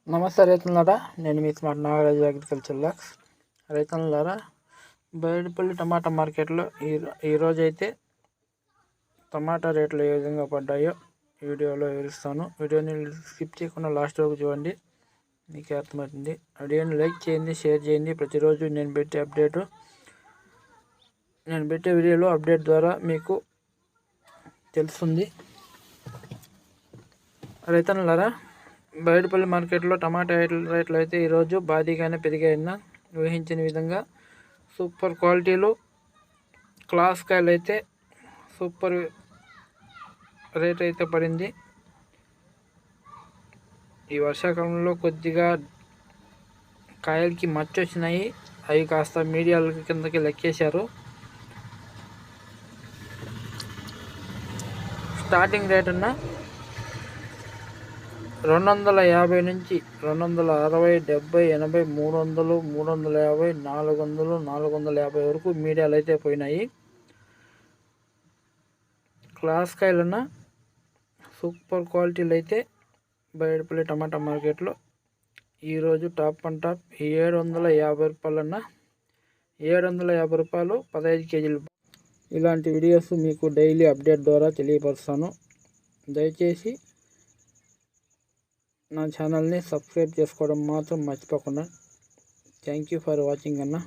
నమస్తే రైతులారా, నేను మీ smart Nagaraju agriculture lakhs. రైతులారా, Paidipally టమాటా మార్కెట్లో ఈరోజు అయితే టమాటా రేట్లు ఏ విధంగా పడ్డాయో వీడియోలో వివరిస్తాను. వీడియోని స్కిప్ చేయకుండా లాస్ట్ వరకు చూడండి, మీకు అర్థమవుతుంది. వీడియోని లైక్ చేయండి, షేర్ చేయండి. ప్రతిరోజు నేను పెట్టే వీడియోలో అప్డేట్ ద్వారా మీకు తెలుస్తుంది. రైతులారా, బైడిపల్లి మార్కెట్లో టమాటా రేట్లు అయితే ఈరోజు భారీగానే పెరిగాయన్న ఊహించిన విధంగా. సూపర్ క్వాలిటీలు క్లాస్ కాయలు అయితే సూపర్ రేట్ అయితే పడింది. ఈ వర్షాకాలంలో కొద్దిగా కాయలకి మచ్చ వచ్చినాయి, అవి కాస్త మీడియాల కిందకి లెక్కేశారు. స్టార్టింగ్ రేట్ అన్న 250 నుంచి 260, 70, 80, 300, 350, 400, 450 వరకు మీడియాలు అయితే పోయినాయి. క్లాస్ కాయలన్న సూపర్ క్వాలిటీలు అయితే బైడిపల్లి టమాటా మార్కెట్లో ఈరోజు టాప్ అండ్ టాప్ 750 రూపాయలన్న. 750 రూపాయలు 15 కేజీలు. ఇలాంటి వీడియోస్ మీకు డైలీ అప్డేట్ ద్వారా తెలియపరుస్తాను. దయచేసి నా ఛానల్ని సబ్స్క్రైబ్ చేసుకోవడం మాత్రం మర్చిపోకుండా. థ్యాంక్ యూ ఫర్ వాచింగ్ అన్న.